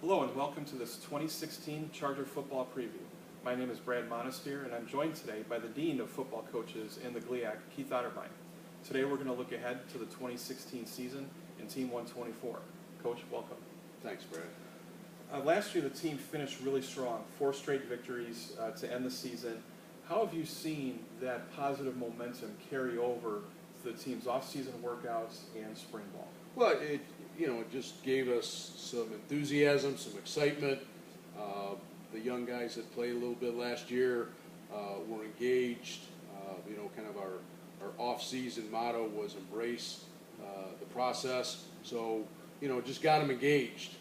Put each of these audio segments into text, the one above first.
Hello and welcome to this 2016 Charger Football Preview. My name is Brad Monestier and I'm joined today by the Dean of Football Coaches in the GLIAC, Keith Otterbein. Today we're going to look ahead to the 2016 season in Team 124. Coach, welcome. Thanks, Brad. Last year the team finished really strong, 4 straight victories to end the season. How have you seen that positive momentum carry over to the team's off-season workouts and spring ball? Well, it just gave us some enthusiasm, some excitement. The young guys that played a little bit last year were engaged. Kind of our off-season motto was embrace the process. So, just got them engaged.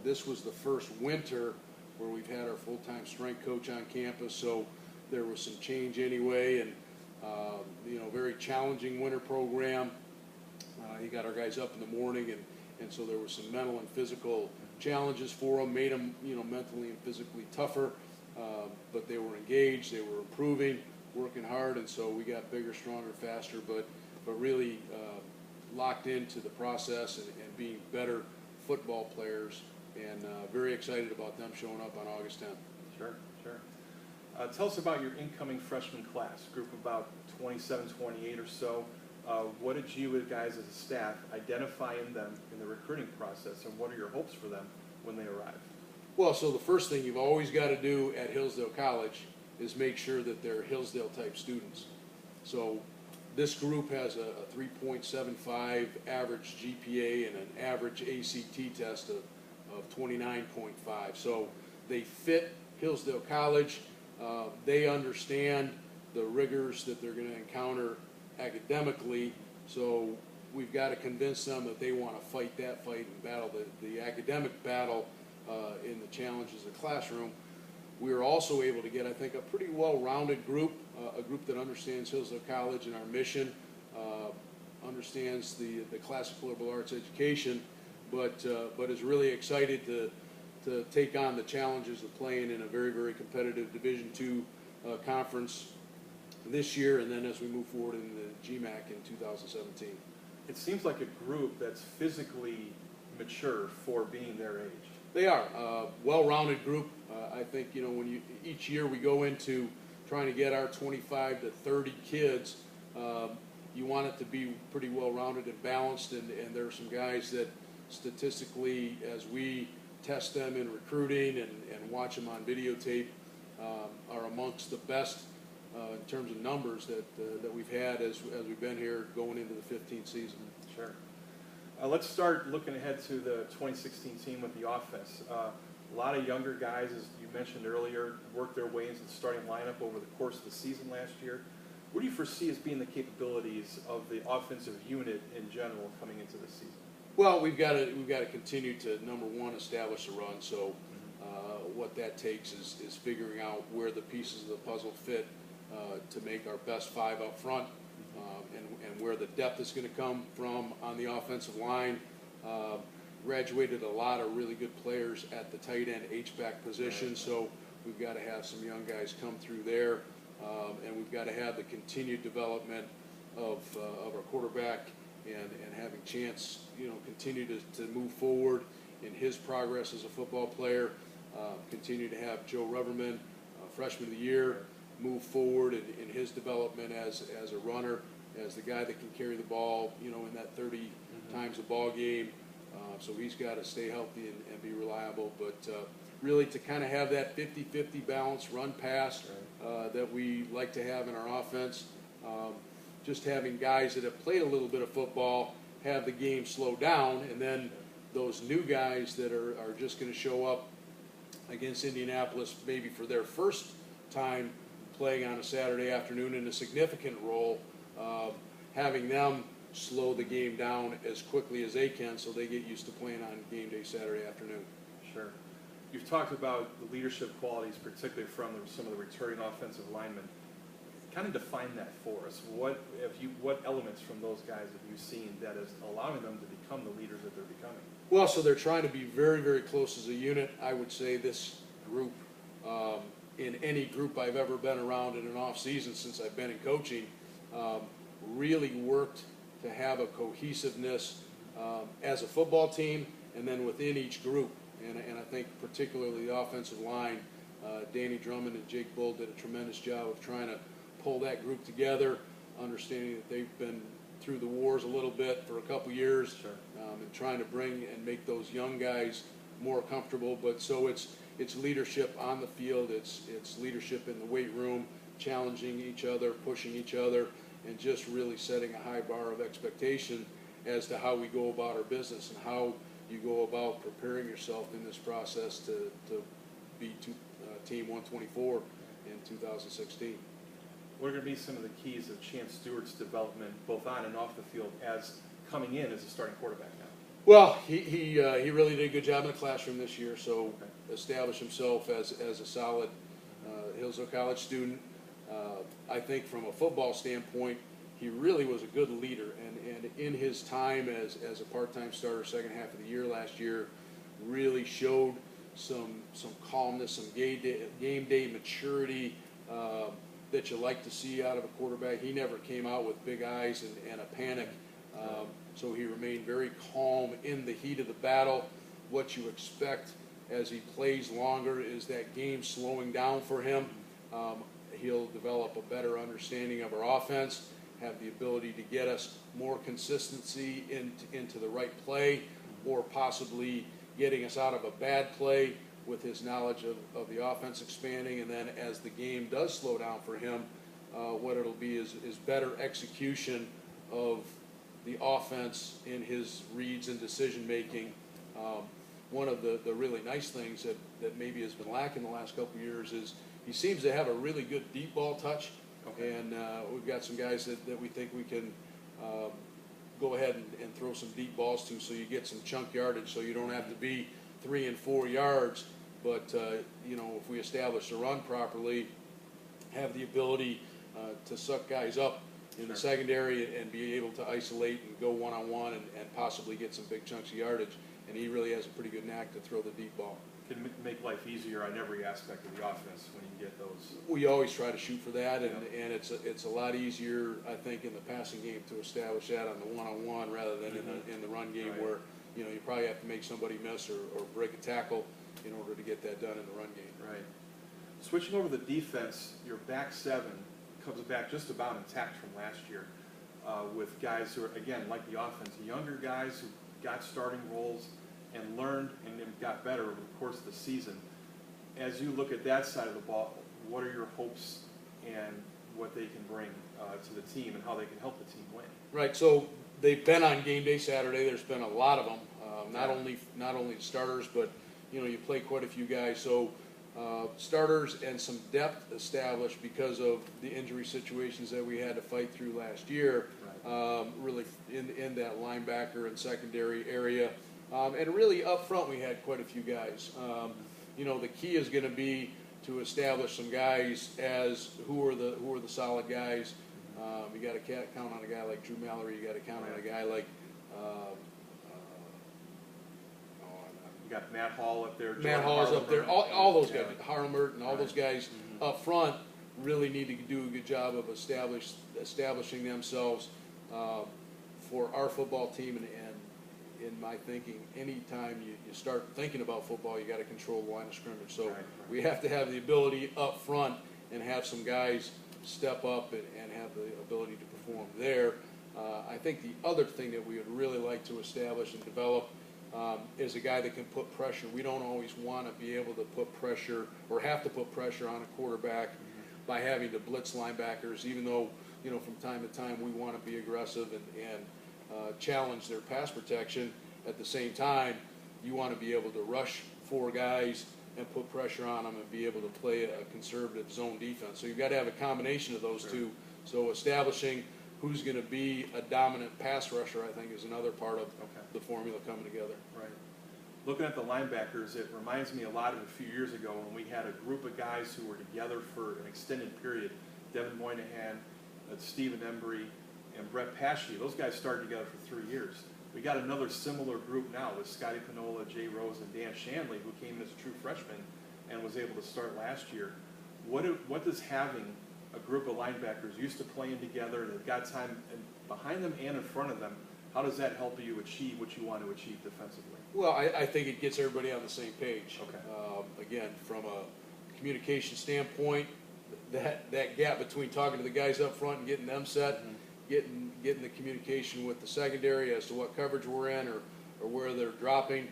This was the first winter where we've had our full-time strength coach on campus, so there was some change anyway, and very challenging winter program. He got our guys up in the morning, and so there were some mental and physical challenges for them, made them mentally and physically tougher, but they were engaged, they were improving, working hard, and so we got bigger, stronger, faster, but really locked into the process and being better football players, and very excited about them showing up on August 10th. Sure. Tell us about your incoming freshman class, group of about 27, 28 or so. What did you guys as a staff identify in them in the recruiting process, and what are your hopes for them when they arrive? Well, so the first thing you've always got to do at Hillsdale College is make sure that they're Hillsdale-type students. So this group has a 3.75 average GPA and an average ACT test of 29.5. So they fit Hillsdale College. They understand the rigors that they're going to encounter academically, so we've got to convince them that they want to fight that fight and battle the academic battle in the challenges of the classroom. We were also able to get, I think, a pretty well-rounded group, a group that understands Hillsdale College and our mission, understands the classical liberal arts education, but is really excited to take on the challenges of playing in a very, very competitive Division II conference this year, and then as we move forward in the GMAC in 2017. It seems like a group that's physically mature for being their age. They are a well-rounded group. I think when each year we go into trying to get our 25 to 30 kids, you want it to be pretty well-rounded and balanced, and there are some guys that statistically, as we test them in recruiting and watch them on videotape, are amongst the best in terms of numbers that we've had as we've been here going into the 15th season. Sure. Let's start looking ahead to the 2016 team with the offense. A lot of younger guys, as you mentioned earlier, worked their way into the starting lineup over the course of the season last year. What do you foresee as being the capabilities of the offensive unit in general coming into this season? Well, we've got to continue to, number one, establish a run. So what that takes is figuring out where the pieces of the puzzle fit to make our best 5 up front, and where the depth is going to come from on the offensive line. Graduated a lot of really good players at the tight end H-back position, so we've got to have some young guys come through there, and we've got to have the continued development of our quarterback and having Chance continue to move forward in his progress as a football player. Continue to have Joe Rubberman, freshman of the year, move forward in his development as a runner, as the guy that can carry the ball, in that 30 times a ball game. So he's got to stay healthy and be reliable. But really to kind of have that 50-50 balance, run-pass that we like to have in our offense. Just having guys that have played a little bit of football have the game slow down, and then those new guys that are just going to show up against Indianapolis maybe for their first time playing on a Saturday afternoon in a significant role, having them slow the game down as quickly as they can so they get used to playing on game day Saturday afternoon. Sure. You've talked about the leadership qualities, particularly from some of the returning offensive linemen. Kind of define that for us. What elements from those guys have you seen that is allowing them to become the leaders that they're becoming? Well, so they're trying to be very, very close as a unit. I would say this group, in any group I've ever been around in an off season since I've been in coaching, really worked to have a cohesiveness as a football team, and then within each group. And I think particularly the offensive line, Danny Drummond and Jake Bull did a tremendous job of trying to pull that group together, understanding that they've been through the wars a little bit for a couple years, Sure. And trying to bring and make those young guys more comfortable. But so it's leadership on the field, it's leadership in the weight room, challenging each other, pushing each other, and just really setting a high bar of expectation as to how we go about our business and how you go about preparing yourself in this process to be Team 124 in 2016. What are going to be some of the keys of Chance Stewart's development, both on and off the field, as coming in as a starting quarterback now? Well, he really did a good job in the classroom this year, so established himself as a solid Hillsdale College student. I think from a football standpoint, he really was a good leader, and in his time as a part-time starter second half of the year last year, really showed some calmness, some game day maturity that you like to see out of a quarterback. He never came out with big eyes and a panic, so he remained very calm in the heat of the battle. What you expect as he plays longer is that game slowing down for him. He'll develop a better understanding of our offense, have the ability to get us more consistency into the right play, or possibly getting us out of a bad play with his knowledge of the offense expanding. And then as the game does slow down for him, what it'll be is better execution of the offense in his reads and decision making. One of the really nice things that maybe has been lacking the last couple of years is he seems to have a really good deep ball touch. Okay. And we've got some guys that we think we can go ahead and throw some deep balls to, so you get some chunk yardage, so you don't have to be 3 and 4 yards. But if we establish the run properly, have the ability to suck guys up in the secondary and be able to isolate and go one-on-one and possibly get some big chunks of yardage. And he really has a pretty good knack to throw the deep ball. Can make life easier on every aspect of the offense when you get those. We always try to shoot for that, and it's a lot easier, I think, in the passing game to establish that on the one-on-one rather than in the run game, where you probably have to make somebody miss or break a tackle in order to get that done in the run game. Right. Switching over to the defense, your back seven comes back just about intact from last year, with guys who are, again, like the offense, younger guys who got starting roles and learned and got better over the course of the season. As you look at that side of the ball, what are your hopes and what they can bring to the team and how they can help the team win? Right. So they've been on game day Saturday. There's been a lot of them. Not only the starters, but you play quite a few guys. So starters and some depth established because of the injury situations that we had to fight through last year. Right. Really in that linebacker and secondary area. And really up front we had quite a few guys. The key is going to be to establish some guys as who are the solid guys. You got to count on a guy like Drew Mallory. You got to count on a guy like you got Matt Hall up there. Matt Hall's up there. All those guys, Harmert and all those guys up front really need to do a good job of establishing themselves for our football team. And in my thinking, anytime you start thinking about football, you got to control the line of scrimmage. So we have to have the ability up front and have some guys step up and have the ability to perform there. I think the other thing that we would really like to establish and develop is a guy that can put pressure. We don't always want to be able to put pressure or have to put pressure on a quarterback by having to blitz linebackers, even though from time to time we want to be aggressive and challenge their pass protection. At the same time, you want to be able to rush 4 guys and put pressure on them and be able to play a conservative zone defense. So you've got to have a combination of those two. So establishing who's going to be a dominant pass rusher, I think, is another part of the formula coming together. Right. Looking at the linebackers, it reminds me a lot of a few years ago when we had a group of guys who were together for an extended period. Devin Moynihan, Stephen Embry, and Brett Paschke. Those guys started together for 3 years. We got another similar group now with Scotty Pinola, Jay Rose, and Dan Shanley, who came in as a true freshman and was able to start last year. What does having a group of linebackers used to playing together, they've got time behind them and in front of them, How does that help you achieve what you want to achieve defensively? Well, I think it gets everybody on the same page. Okay. Again, from a communication standpoint, that gap between talking to the guys up front and getting them set, getting the communication with the secondary as to what coverage we're in or where they're dropping.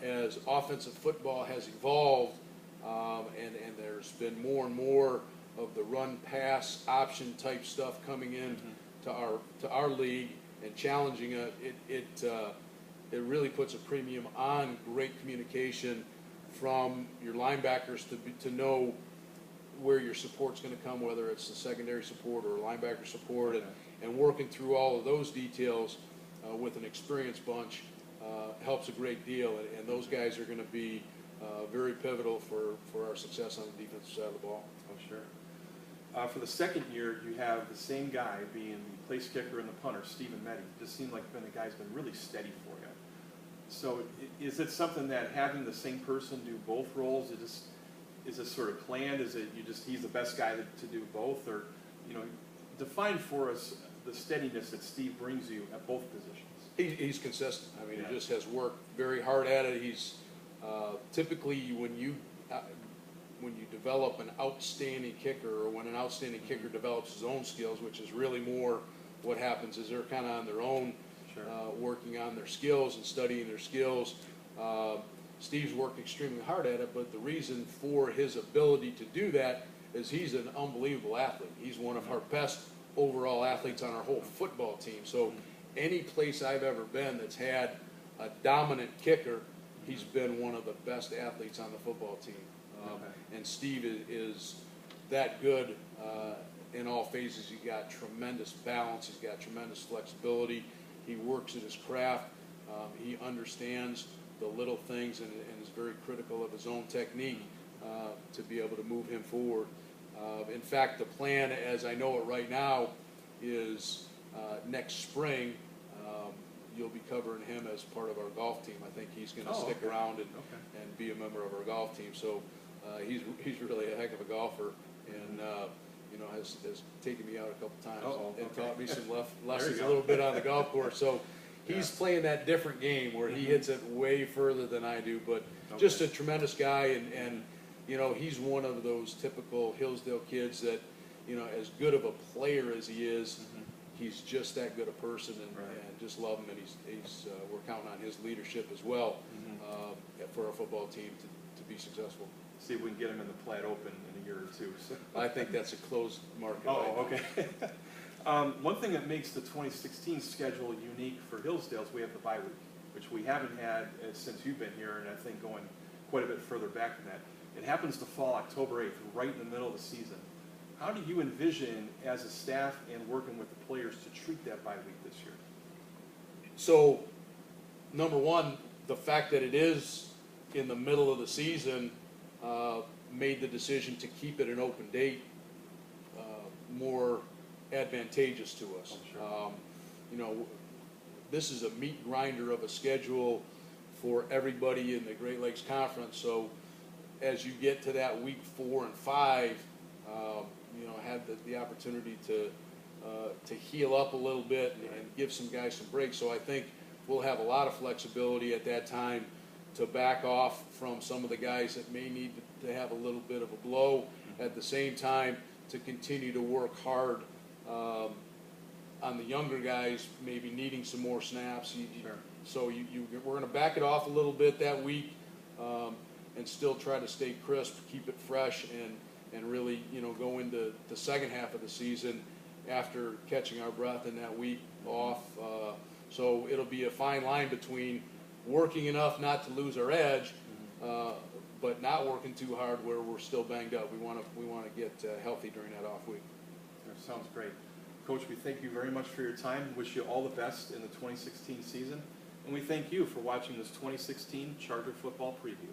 As offensive football has evolved, and there's been more and more of the run-pass option type stuff coming in to our league and challenging it, it really puts a premium on great communication from your linebackers to know where your support's going to come, whether it's the secondary support or linebacker support, and working through all of those details with an experienced bunch helps a great deal, and those guys are going to be very pivotal for our success on the defensive side of the ball. Oh, sure. For the second year, you have the same guy being the place kicker and the punter, Stephen Meddy. Just seemed like the guy's been really steady for you. So is it something that having the same person do both roles, is it sort of planned? Is it he's the best guy to do both? Or, define for us the steadiness that Steve brings you at both positions. He's consistent. I mean, he just has worked very hard at it. He's typically when you develop an outstanding kicker, or when an outstanding kicker develops his own skills, which is really more what happens is they're kind of on their own, working on their skills and studying their skills. Steve's worked extremely hard at it, but the reason for his ability to do that is he's an unbelievable athlete. He's one of our best overall athletes on our whole football team. So any place I've ever been that's had a dominant kicker, he's been one of the best athletes on the football team. And Steve is that good in all phases. He's got tremendous balance. He's got tremendous flexibility. He works at his craft. He understands the little things and is very critical of his own technique to be able to move him forward. In fact, the plan, as I know it right now, is next spring you'll be covering him as part of our golf team. I think he's going to stick around and be a member of our golf team. So he's really a heck of a golfer, and has taken me out a couple times and taught me some lessons a little bit on the golf course. So he's playing that different game where he hits it way further than I do, but just a tremendous guy, and he's one of those typical Hillsdale kids that, as good of a player as he is, he's just that good a person, and just love him, and we're counting on his leadership as well for our football team to be successful. See if we can get him in the Plaid Open in a year or two. So. I think that's a closed market. Oh, okay. One thing that makes the 2016 schedule unique for Hillsdale is we have the bye week, which we haven't had since you've been here, and I think going quite a bit further back than that. It happens to fall October 8th, right in the middle of the season. How do you envision, as a staff and working with the players, to treat that bye week this year? So, number one, the fact that it is in the middle of the season made the decision to keep it an open date more advantageous to us. Oh, sure. This is a meat grinder of a schedule for everybody in the Great Lakes Conference. So, as you get to that week 4 and 5, have the opportunity to heal up a little bit and give some guys some breaks. So I think we'll have a lot of flexibility at that time to back off from some of the guys that may need to have a little bit of a blow. At the same time, to continue to work hard on the younger guys, maybe needing some more snaps. So we're going to back it off a little bit that week and still try to stay crisp, keep it fresh, and really, go into the second half of the season after catching our breath in that week off. So it'll be a fine line between working enough not to lose our edge, but not working too hard where we're still banged up. We want to get healthy during that off week. That sounds great. Coach, we thank you very much for your time. Wish you all the best in the 2016 season. And we thank you for watching this 2016 Charger Football Preview.